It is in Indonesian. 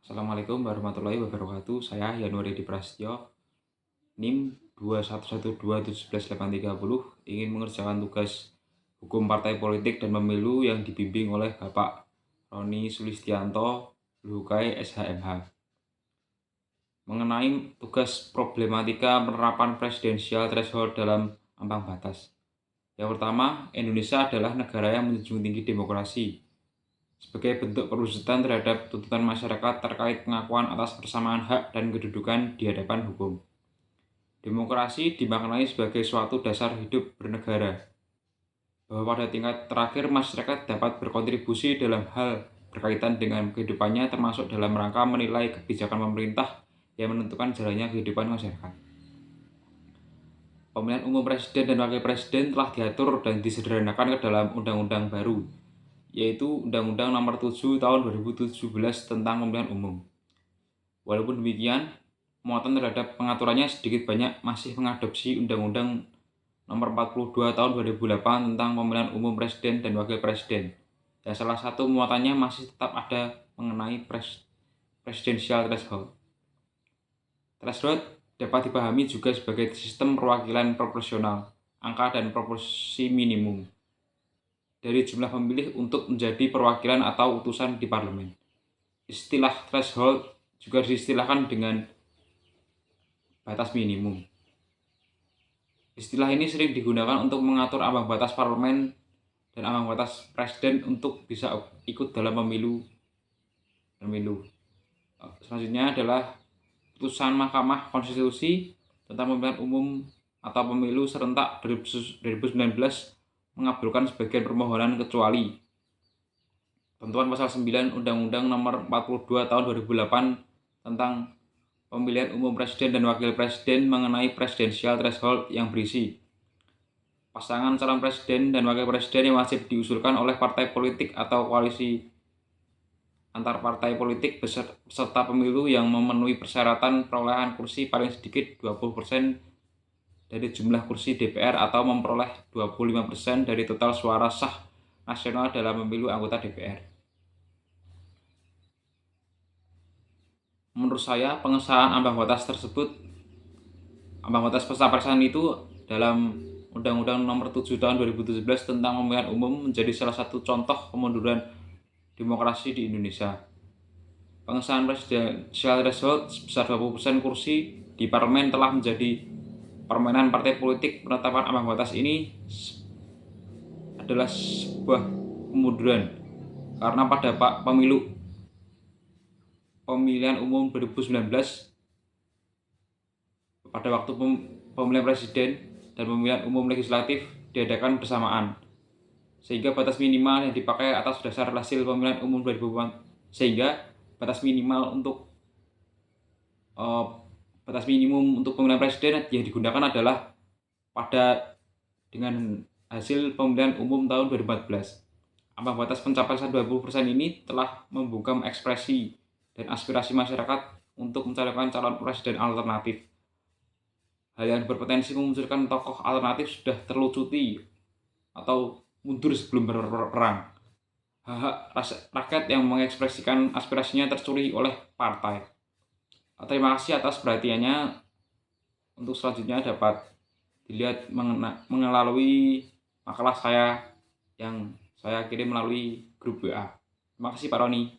Assalamualaikum warahmatullahi wabarakatuh. Saya Yanuaridi Prasetyo, NIM 21127118030, ingin mengerjakan tugas hukum partai politik dan pemilu yang dibimbing oleh Bapak Roni Sulistianto, Luhukai SHMH. Mengenai tugas problematika penerapan presidensial threshold dalam ambang batas. Yang pertama, Indonesia adalah negara yang menjunjung tinggi demokrasi sebagai bentuk perwujudan terhadap tuntutan masyarakat terkait pengakuan atas persamaan hak dan kedudukan di hadapan hukum. Demokrasi dimaknai sebagai suatu dasar hidup bernegara, bahwa pada tingkat terakhir masyarakat dapat berkontribusi dalam hal berkaitan dengan kehidupannya, termasuk dalam rangka menilai kebijakan pemerintah yang menentukan jalannya kehidupan masyarakat. Pemilihan umum presiden dan wakil presiden telah diatur dan disederhanakan ke dalam undang-undang baru, yaitu Undang-Undang Nomor 7 Tahun 2017 tentang Pemilihan Umum. Walaupun demikian, muatan terhadap pengaturannya sedikit banyak masih mengadopsi Undang-Undang Nomor 42 Tahun 2008 tentang Pemilihan Umum Presiden dan Wakil Presiden. Dan salah satu muatannya masih tetap ada mengenai presidensial threshold. Threshold dapat dipahami juga sebagai sistem perwakilan proporsional, angka dan proporsi minimum dari jumlah pemilih untuk menjadi perwakilan atau utusan di parlemen. Istilah threshold juga diistilahkan dengan batas minimum. Istilah ini sering digunakan untuk mengatur ambang batas parlemen dan ambang batas presiden untuk bisa ikut dalam pemilu. Selanjutnya adalah putusan Mahkamah Konstitusi tentang pemilihan umum atau pemilu serentak 2019 mengabulkan sebagian permohonan kecuali tentuan pasal 9 Undang-Undang Nomor 42 Tahun 2008 tentang Pemilihan Umum Presiden dan Wakil Presiden mengenai presidensial threshold yang berisi pasangan calon presiden dan wakil presiden yang wajib diusulkan oleh partai politik atau koalisi antar partai politik peserta pemilu yang memenuhi persyaratan perolehan kursi paling sedikit 20% dari jumlah kursi DPR atau memperoleh 25% dari total suara sah nasional dalam pemilu anggota DPR. Menurut saya, pengesahan ambang batas pencapresan itu dalam Undang-Undang Nomor 7 Tahun 2017 tentang Pemilihan Umum menjadi salah satu contoh kemunduran demokrasi di Indonesia. Pengesahan presidensial threshold sebesar 20% kursi di parlemen telah menjadi permainan partai politik. Penetapan ambang batas ini adalah sebuah kemunduran karena pada pemilihan umum 2019 pada waktu pemilihan presiden dan pemilihan umum legislatif diadakan bersamaan, sehingga batas minimal yang dipakai atas dasar hasil pemilihan umum 2004 sehingga batas minimum untuk pemilihan presiden yang digunakan adalah pada dengan hasil pemilihan umum tahun 2014. Ambang batas pencapresan 20% ini telah membungkam ekspresi dan aspirasi masyarakat untuk mencalonkan calon presiden alternatif. Hal yang berpotensi memunculkan tokoh alternatif sudah terlucuti atau mundur sebelum berperang. Hak rakyat yang mengekspresikan aspirasinya tercuri oleh partai. Terima kasih atas perhatiannya. Untuk selanjutnya dapat dilihat melalui makalah saya yang saya kirim melalui grup WA. Terima kasih Pak Roni.